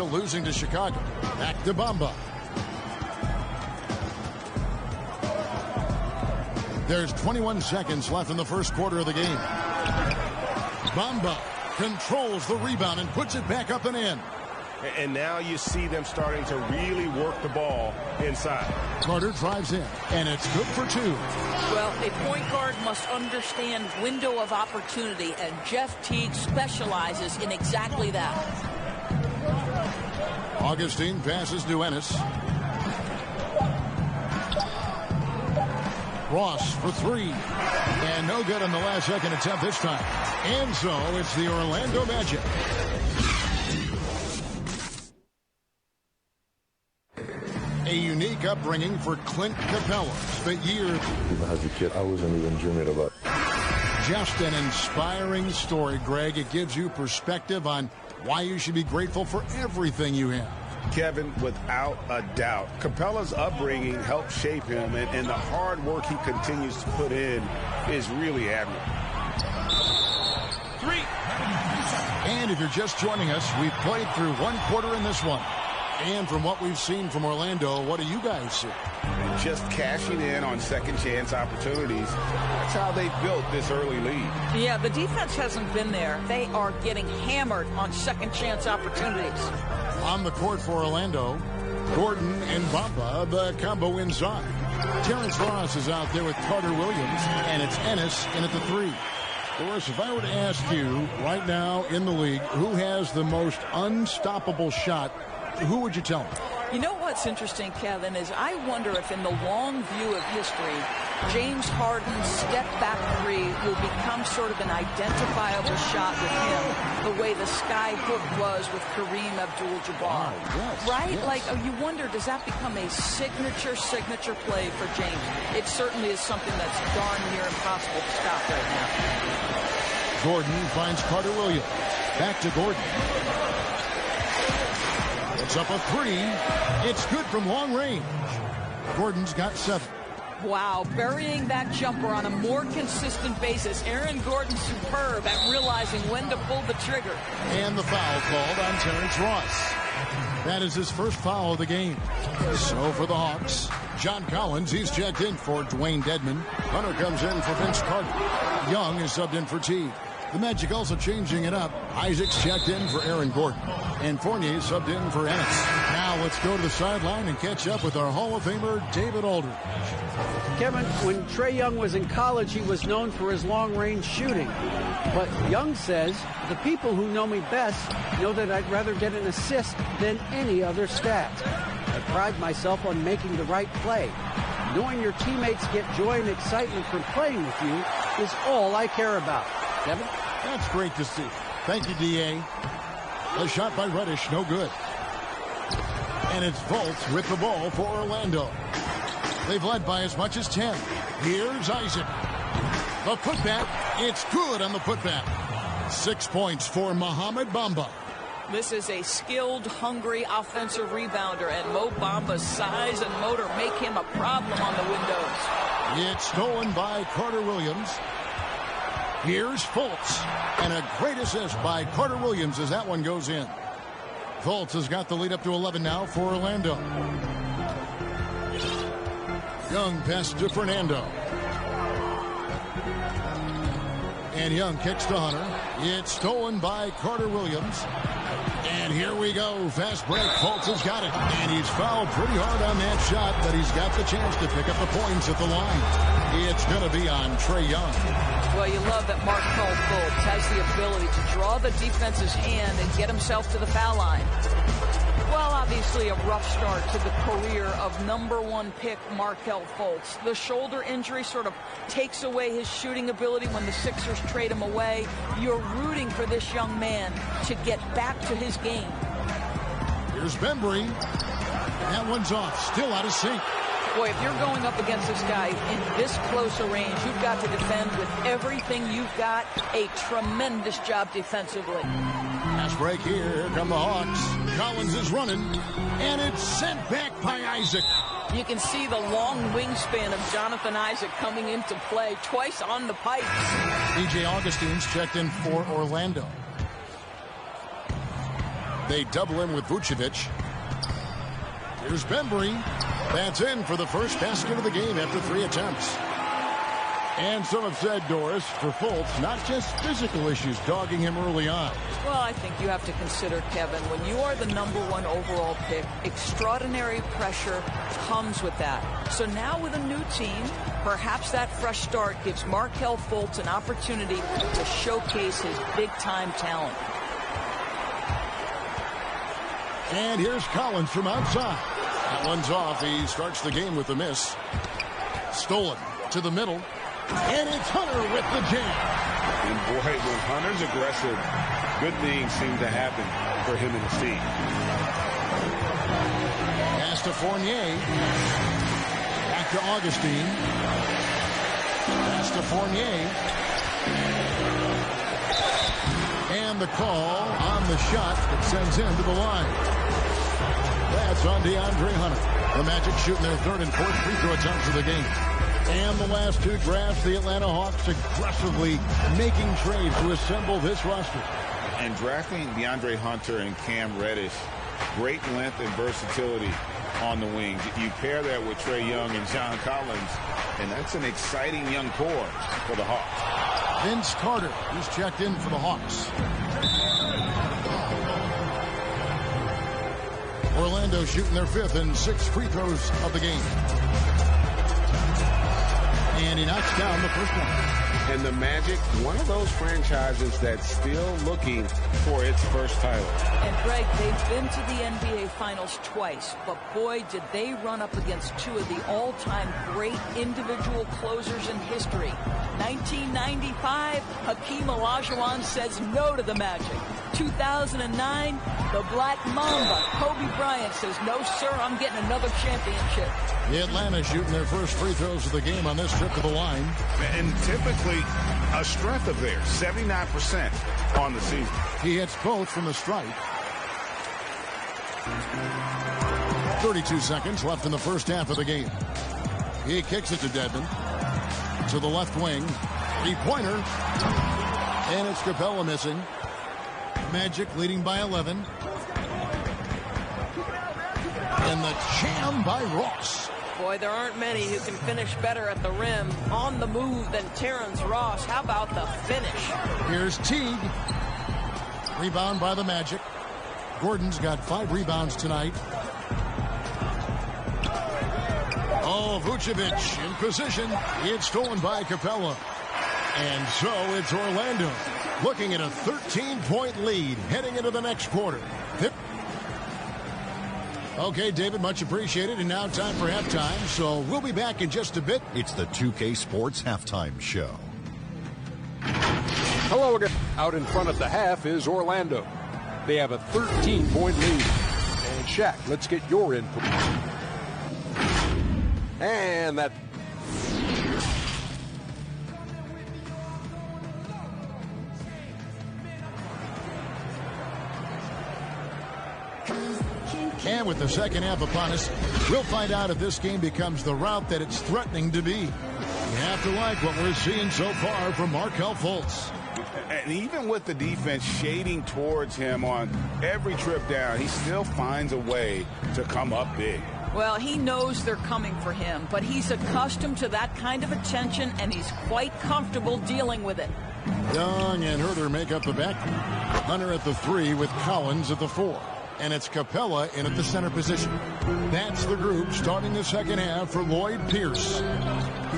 losing to Chicago. Back to Bamba. There's 21 seconds left in the first quarter of the game. Bamba controls the rebound and puts it back up and in. And now you see them starting to really work the ball inside. Carter drives in, and it's good for two. Well, a point guard must understand window of opportunity, and Jeff Teague specializes in exactly that. Augustine passes to Ennis. Ross for three. And no good on the last second attempt this time. And so it's the Orlando Magic. A unique upbringing for Clint Capella. The year. Even as a kid, I wasn't even dreaming about it. Just an inspiring story, Greg. It gives you perspective on why you should be grateful for everything you have. Kevin, without a doubt, Capella's upbringing helped shape him, and the hard work he continues to put in is really admirable. Three. And if you're just joining us, we've played through one quarter in this one. And from what we've seen from Orlando, what do you guys see? Just cashing in on second chance opportunities. That's how they built this early lead. Yeah, the defense hasn't been there. They are getting hammered on second chance opportunities. On the court for Orlando, Gordon and Bamba, the combo inside. Terrence Ross is out there with Carter Williams, and it's Ennis in at the three. Doris, if I were to ask you right now in the league, who has the most unstoppable shot, who would you tell me? You know what's interesting, Kevin, is I wonder if in the long view of history, James Harden's step-back three will become sort of an identifiable shot with him, the way the sky hook was with Kareem Abdul-Jabbar. Wow, yes, right? Yes. Like, you wonder, does that become a signature play for James? It certainly is something that's darn near impossible to stop right now. Gordon finds Carter Williams. Back to Gordon. It's up a three. It's good from long range. Gordon's got 7. Wow, burying that jumper on a more consistent basis. Aaron Gordon's superb at realizing when to pull the trigger. And the foul called on Terrence Ross. That is his first foul of the game. So for the Hawks, John Collins, he's checked in for Dwayne Dedman. Hunter comes in for Vince Carter. Young is subbed in for Teague. The Magic also changing it up. Isaac's checked in for Aaron Gordon. And Fournier subbed in for Ennis. Now let's go to the sideline and catch up with our Hall of Famer, David Aldridge. Kevin, when Trae Young was in college, he was known for his long-range shooting. But Young says, the people who know me best know that I'd rather get an assist than any other stat. I pride myself on making the right play. Knowing your teammates get joy and excitement from playing with you is all I care about. Kevin? That's great to see. Thank you, D.A. A shot by Reddish, no good. And it's Fultz with the ball for Orlando. They've led by as much as 10. Here's Isaac. The putback, it's good on the putback. 6 points for Mohamed Bamba. This is a skilled, hungry offensive rebounder, and Mo Bamba's size and motor make him a problem on the windows. It's stolen by Carter Williams. Here's Fultz, and a great assist by Carter Williams as that one goes in. Fultz has got the lead up to 11 now for Orlando. Young passes to Fernando. And Young kicks to Hunter. It's stolen by Carter Williams. And here we go. Fast break. Fultz has got it. And he's fouled pretty hard on that shot, but he's got the chance to pick up the points at the line. It's going to be on Trae Young. Well, you love that Markelle Fultz has the ability to draw the defense's hand and get himself to the foul line. Well, obviously a rough start to the career of #1 pick Markelle Fultz. The shoulder injury sort of takes away his shooting ability when the Sixers trade him away. You're rooting for this young man to get back to his game. Here's Bembry. That one's off. Still out of sync. Boy, if you're going up against this guy in this close a range, you've got to defend with everything you've got. A tremendous job defensively. Pass break here. Here come the Hawks. Collins is running, and it's sent back by Isaac. You can see the long wingspan of Jonathan Isaac coming into play twice on the pipes. DJ Augustine's checked in for Orlando. They double him with Vucevic. Here's Bembry. That's in for the first basket of the game after 3 attempts. And some have said, Doris, for Fultz, not just physical issues dogging him early on. Well, I think you have to consider, Kevin, when you are the #1 overall pick, extraordinary pressure comes with that. So now with a new team, perhaps that fresh start gives Markelle Fultz an opportunity to showcase his big-time talent. And here's Collins from outside. That one's off. He starts the game with a miss. Stolen to the middle. And it's Hunter with the jam. And boy, when Hunter's aggressive, good things seem to happen for him and his team. Pass to Fournier. Back to Augustine. Pass to Fournier. And the call on the shot that sends him to the line. That's on DeAndre Hunter. The Magic shooting their 3rd and 4th free throw attempts of the game. And the last 2 drafts, the Atlanta Hawks aggressively making trades to assemble this roster. And drafting DeAndre Hunter and Cam Reddish, great length and versatility on the wings. You pair that with Trae Young and John Collins, and that's an exciting young core for the Hawks. Vince Carter, he's checked in for the Hawks. Orlando shooting their 5th and 6th free throws of the game. And he knocks down the first one. And the Magic, one of those franchises that's still looking for its first title. And Greg, they've been to the NBA Finals twice, but boy, did they run up against 2 of the all-time great individual closers in history. 1995, Hakeem Olajuwon says no to the Magic. 2009, the Black Mamba, Kobe Bryant, says, no, sir, I'm getting another championship. The Atlanta shooting their first free throws of the game on this trip to the line. And typically a strength of theirs, 79% on the season. He hits both from the stripe. 32 seconds left in the first half of the game. He kicks it to Dedmon. To the left wing. 3-pointer. And it's Capella missing. Magic leading by 11. And the jam by Ross. Boy, there aren't many who can finish better at the rim on the move than Terrence Ross. How about the finish? Here's Teague. Rebound by the Magic. Gordon's got 5 rebounds tonight. Oh, Vucevic in position. It's stolen by Capella. And so it's Orlando looking at a 13-point lead heading into the next quarter. Okay, David, much appreciated. And now time for halftime. So we'll be back in just a bit. It's the 2K Sports Halftime Show. Hello again. Out in front at the half is Orlando. They have a 13-point lead. And Shaq, let's get your input. And that... And with the second half upon us, we'll find out if this game becomes the route that it's threatening to be. You have to like what we're seeing so far from Markelle Fultz. And even with the defense shading towards him on every trip down, he still finds a way to come up big. Well, he knows they're coming for him, but he's accustomed to that kind of attention, and he's quite comfortable dealing with it. Young and Herter make up the back. Hunter at the 3 with Collins at the 4. And it's Capella in at the center position. That's the group starting the second half for Lloyd Pierce.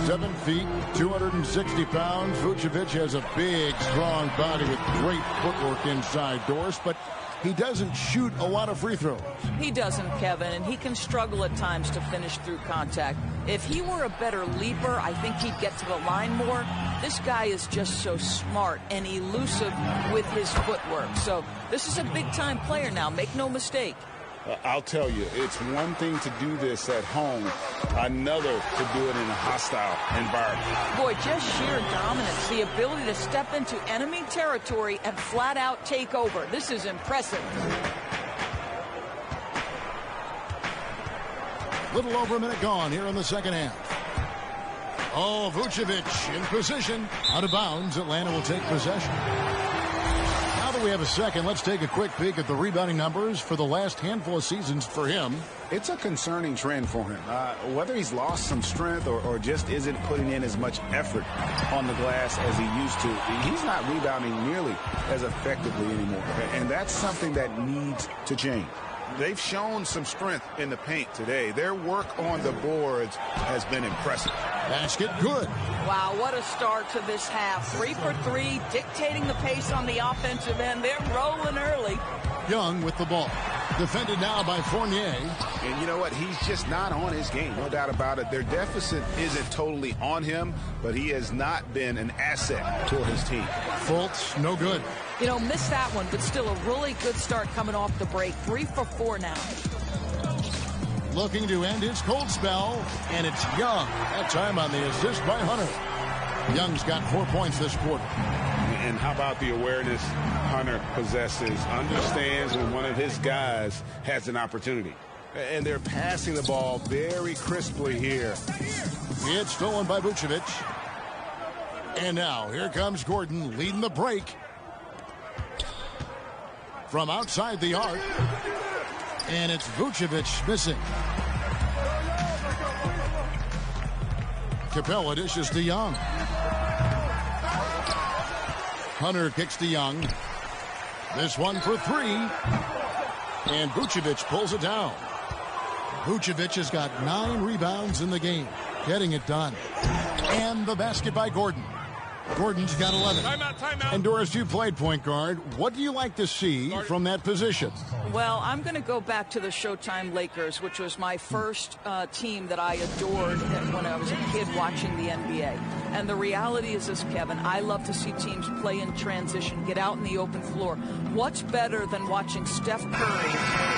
7 feet, 260 pounds. Vucevic has a big, strong body with great footwork inside, Doris, but he doesn't shoot a lot of free throws. He doesn't, Kevin, and he can struggle at times to finish through contact. If he were a better leaper, I think he'd get to the line more. This guy is just so smart and elusive with his footwork. So this is a big-time player now, make no mistake. I'll tell you, it's one thing to do this at home, another to do it in a hostile environment. Boy, just sheer dominance, the ability to step into enemy territory and flat-out take over. This is impressive. Little over a minute gone here in the second half. Oh, Vucevic in position. Out of bounds. Atlanta will take possession. Now the While we have a second, let's take a quick peek at the rebounding numbers for the last handful of seasons for him. It's a concerning trend for him. Whether he's lost some strength or just isn't putting in as much effort on the glass as he used to, he's not rebounding nearly as effectively anymore. And that's something that needs to change. They've shown some strength in the paint today. Their work on the boards has been impressive. Basket good. Wow, what a start to this half. 3 for 3, dictating the pace on the offensive end. They're rolling early. Young with the ball. Defended now by Fournier. And you know what? He's just not on his game. No doubt about it. Their deficit isn't totally on him, but he has not been an asset toward his team. Fultz, no good. You know, missed that one, but still a really good start coming off the break. 3 for 4 now. Looking to end his cold spell, and it's Young. That time on the assist by Hunter. Young's got 4 points this quarter. And how about the awareness Hunter possesses, understands when one of his guys has an opportunity. And they're passing the ball very crisply here. It's stolen by Vucevic. And now here comes Gordon leading the break. From outside the arc. And it's Vucevic missing. Capella dishes to Young. Hunter kicks to Young. This one for 3. And Vucevic pulls it down. Vucevic has got 9 rebounds in the game. Getting it done. And the basket by Gordon. Gordon's got 11. Timeout. And Doris, you played point guard. What do you like to see from that position? Well, I'm going to go back to the Showtime Lakers, which was my first team that I adored when I was a kid watching the NBA. And the reality is this, Kevin, I love to see teams play in transition, get out in the open floor. What's better than watching Steph Curry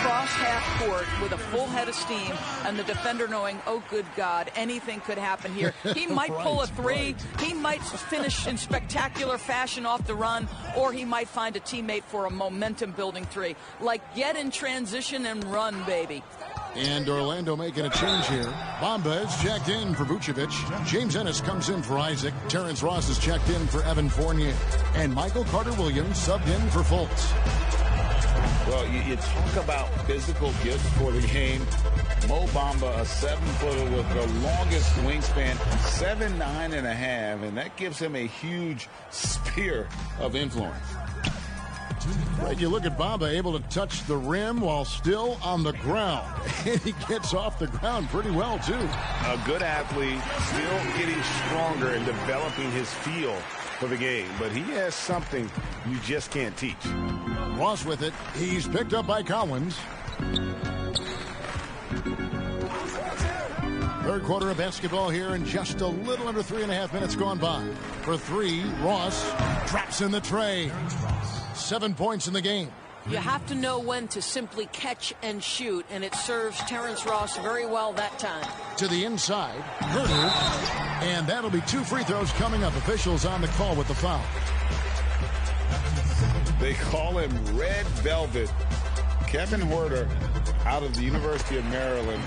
cross half court with a full head of steam and the defender knowing, oh, good God, anything could happen here. He might pull a 3. He might finish in spectacular fashion off the run, or he might find a teammate for a momentum-building 3. Like, get in transition and run, baby. And Orlando making a change here. Bamba is checked in for Vucevic. James Ennis comes in for Isaac. Terrence Ross is checked in for Evan Fournier. And Michael Carter-Williams subbed in for Fultz. Well, you talk about physical gifts for the game. Mo Bamba, a 7-footer with the longest wingspan, 7'9.5", and that gives him a huge sphere of influence. Right, you look at Bamba able to touch the rim while still on the ground. And he gets off the ground pretty well, too. A good athlete, still getting stronger and developing his feel for the game. But he has something you just can't teach. Ross with it. He's picked up by Collins. Third quarter of basketball here, and just a little under 3.5 minutes gone by. For 3, Ross traps in the tray. 7 points in the game. You have to know when to simply catch and shoot, and it serves Terrence Ross very well that time. To the inside, Herter, and that'll be 2 free throws coming up. Officials on the call with the foul. They call him Red Velvet. Kevin Herter out of the University of Maryland.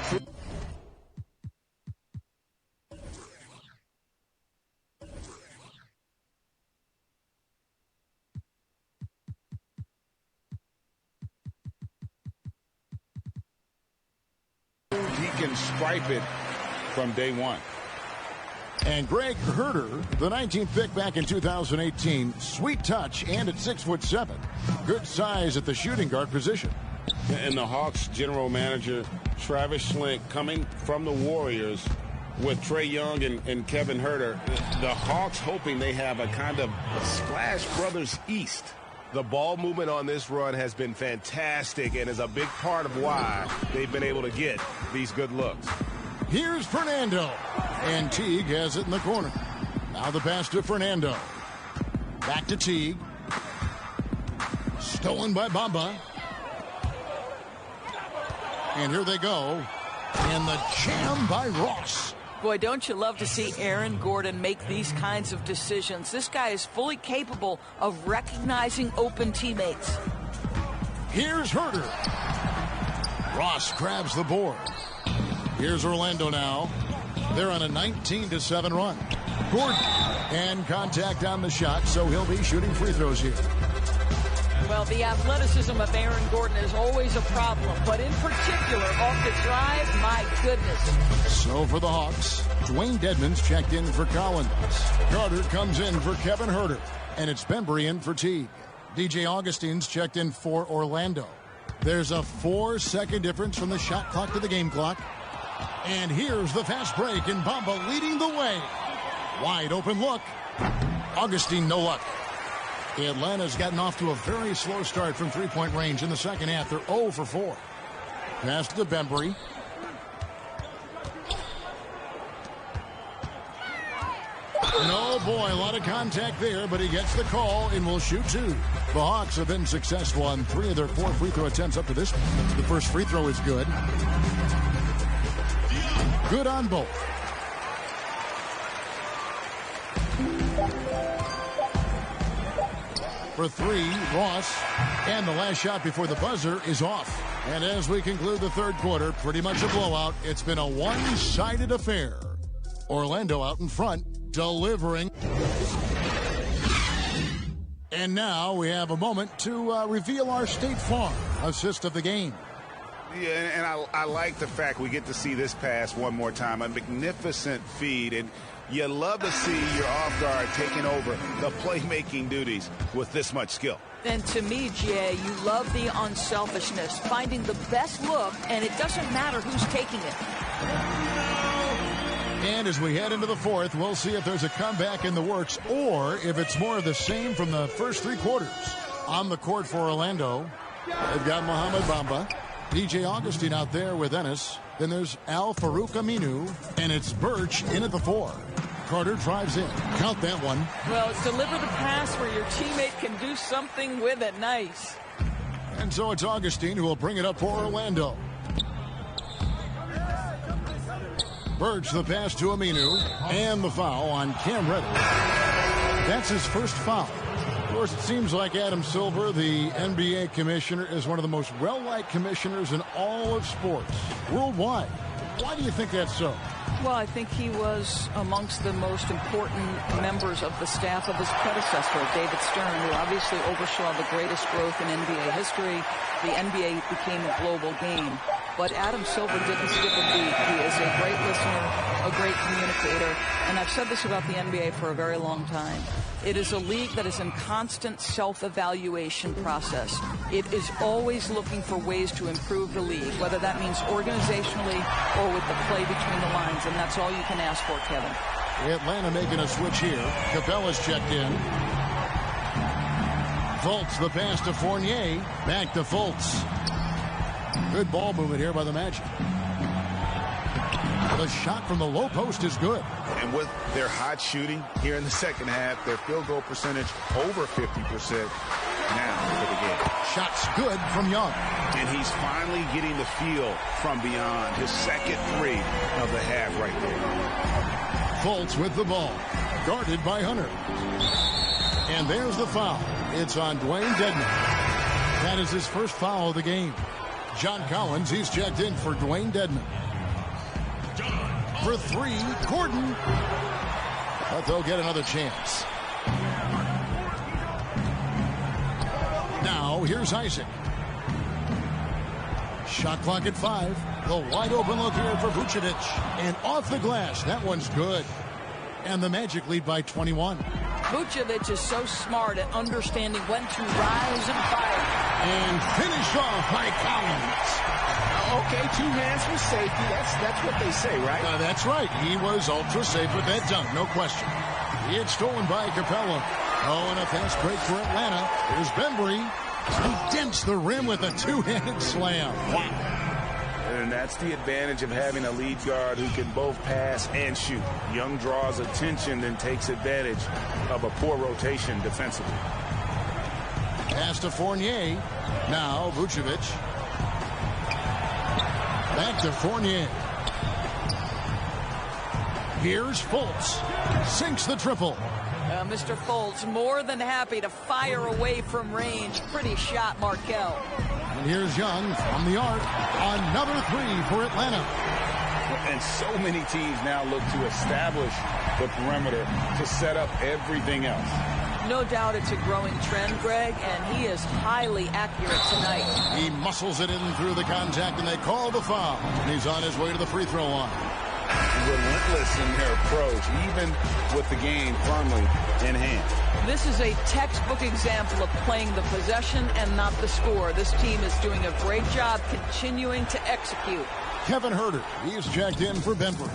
He can stripe it from day one. And Greg Herter, the 19th pick back in 2018. Sweet touch, and at 6'7". Good size at the shooting guard position. And the Hawks general manager, Travis Schlenk, coming from the Warriors with Trae Young and Kevin Herter. The Hawks hoping they have a kind of Splash Brothers East. The ball movement on this run has been fantastic and is a big part of why they've been able to get these good looks. Here's Fernando. And Teague has it in the corner. Now the pass to Fernando. Back to Teague. Stolen by Bamba. And here they go. And the jam by Ross. Boy, don't you love to see Aaron Gordon make these kinds of decisions. This guy is fully capable of recognizing open teammates. Here's Herter. Ross grabs the board. Here's Orlando now. They're on a 19-7 run. Gordon, and contact on the shot, so he'll be shooting free throws here. Well, the athleticism of Aaron Gordon is always a problem, but in particular, off the drive, my goodness. So for the Hawks, Dwayne Dedmon's checked in for Collins. Carter comes in for Kevin Huerter, and it's Bembry in for Teague. DJ Augustine's checked in for Orlando. There's a 4-second difference from the shot clock to the game clock. And here's the fast break, and Bamba leading the way. Wide open look. Augustine, no luck. Atlanta's gotten off to a very slow start from three-point range in the second half. They're 0 for 4. Pass to Bembry. No, boy, a lot of contact there, but he gets the call and will shoot 2. The Hawks have been successful on 3 of their 4 free throw attempts up to this point. The first free throw is good. Good on both. For 3, Ross. And the last shot before the buzzer is off. And as we conclude the third quarter, pretty much a blowout. It's been a one-sided affair. Orlando out in front, delivering. And now we have a moment to reveal our State Farm assist of the game. Yeah, and I like the fact we get to see this pass one more time. A magnificent feed, and you love to see your off guard taking over the playmaking duties with this much skill. And to me, Jay, you love the unselfishness, finding the best look, and it doesn't matter who's taking it. And as we head into the fourth, we'll see if there's a comeback in the works or if it's more of the same from the first 3 quarters. On the court for Orlando, they've got Mohamed Bamba, DJ Augustine out there with Ennis. Then there's Al Farouk Aminu, and it's Birch in at the 4. Carter drives in. Count that one. Well, deliver the pass where your teammate can do something with it. Nice. And so it's Augustine who will bring it up for Orlando. Birch the pass to Aminu, and the foul on Cam Reddish. That's his first foul. Of course, it seems like Adam Silver, the NBA commissioner, is one of the most well-liked commissioners in all of sports worldwide. Why do you think that's so? Well, I think he was amongst the most important members of the staff of his predecessor, David Stern, who obviously oversaw the greatest growth in NBA history. The NBA became a global game. But Adam Silver didn't skip a beat. He is a great listener, a great communicator, and I've said this about the NBA for a very long time. It is a league that is in constant self-evaluation process. It is always looking for ways to improve the league, whether that means organizationally or with the play between the lines, and that's all you can ask for, Kevin. Atlanta making a switch here. Capella's checked in. Fultz the pass to Fournier. Back to Fultz. Good ball movement here by the Magic. The shot from the low post is good. And with their hot shooting here in the second half, their field goal percentage over 50% now for the game. Shots good from Young. And he's finally getting the feel from beyond. His second 3 of the half right there. Fultz with the ball. Guarded by Hunter. And there's the foul. It's on Dwayne Dedmon. That is his first foul of the game. John Collins, he's checked in for Dwayne Dedmon. For 3, Gordon. But they'll get another chance. Now, here's Isaac. Shot clock at 5. The wide open look here for Vucevic. And off the glass. That one's good. And the Magic lead by 21. Vucevic is so smart at understanding when to rise and fire. And finish off by Collins. Okay, 2 hands for safety. That's what they say, right? That's right. He was ultra safe with that dunk, no question. It's stolen by Capella. Oh, and a fast break for Atlanta. Here's Bembry. He dents the rim with a 2-handed slam. Wow. And that's the advantage of having a lead guard who can both pass and shoot. Young draws attention, then takes advantage of a poor rotation defensively. Pass to Fournier. Now Vucevic. Back to Fournier. Here's Fultz. Sinks the triple. Mr. Fultz more than happy to fire away from range. Pretty shot, Markelle. And here's Young from the arc. Another 3 for Atlanta. And so many teams now look to establish the perimeter to set up everything else. No doubt it's a growing trend, Greg, and he is highly accurate tonight. He muscles it in through the contact, and they call the foul. And he's on his way to the free throw line. Relentless in their approach, even with the game firmly in hand. This is a textbook example of playing the possession and not the score. This team is doing a great job continuing to execute. Kevin Herter, he's checked in for Denver.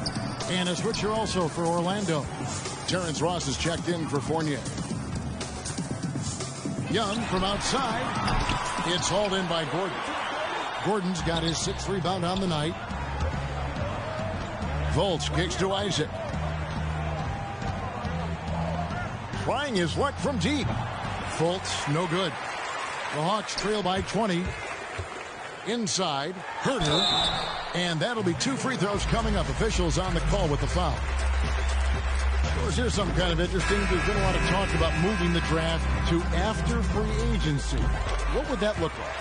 And a switcher also for Orlando. Terrence Ross is checked in for Fournier. Young from outside. It's hauled in by Gordon. Gordon's got his 6th rebound on the night. Fultz kicks to Isaac. Trying his luck from deep. Fultz, no good. The Hawks trail by 20. Inside, Herter. And that'll be 2 free throws coming up. Officials on the call with the foul. Of course, here's something kind of interesting. There's been a lot of talk about moving the draft to after free agency. What would that look like?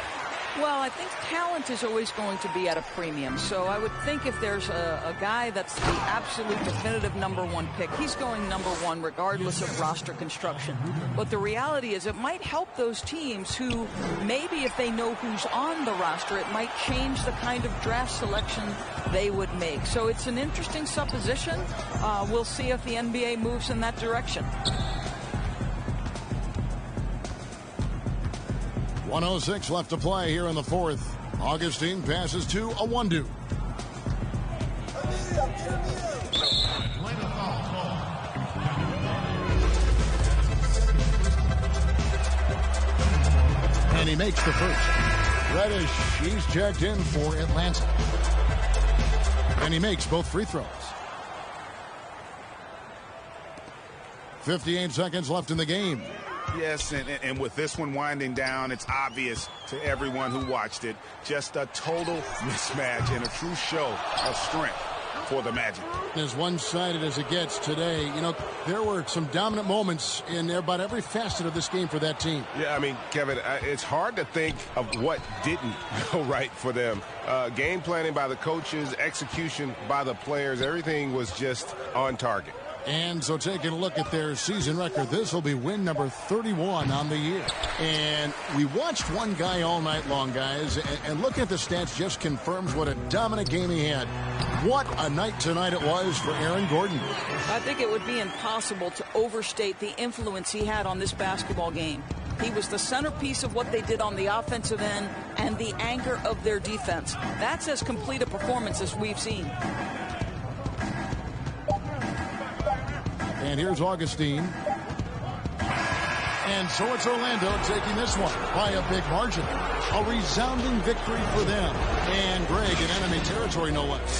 Well, I think talent is always going to be at a premium. So I would think if there's a guy that's the absolute definitive #1 pick, he's going #1 regardless of roster construction. But the reality is it might help those teams who maybe if they know who's on the roster, it might change the kind of draft selection they would make. So it's an interesting supposition. We'll see if the NBA moves in that direction. 1:06 left to play here in the 4th. Augustine passes to Awundu. And he makes the first. Reddish, he's checked in for Atlanta. And he makes both free throws. 58 seconds left in the game. Yes, and with this one winding down, it's obvious to everyone who watched it. Just a total mismatch and a true show of strength for the Magic. As one-sided as it gets today, you know, there were some dominant moments in about every facet of this game for that team. Yeah, I mean, Kevin, it's hard to think of what didn't go right for them. Game planning by the coaches, execution by the players, everything was just on target. And so taking a look at their season record, this will be win number 31 on the year. And we watched one guy all night long, guys, and looking at the stats just confirms what a dominant game he had. What a night tonight it was for Aaron Gordon. I think it would be impossible to overstate the influence he had on this basketball game. He was the centerpiece of what they did on the offensive end and the anchor of their defense. That's as complete a performance as we've seen. And here's Augustine. And so it's Orlando taking this one by a big margin. A resounding victory for them. And Greg in enemy territory, no less.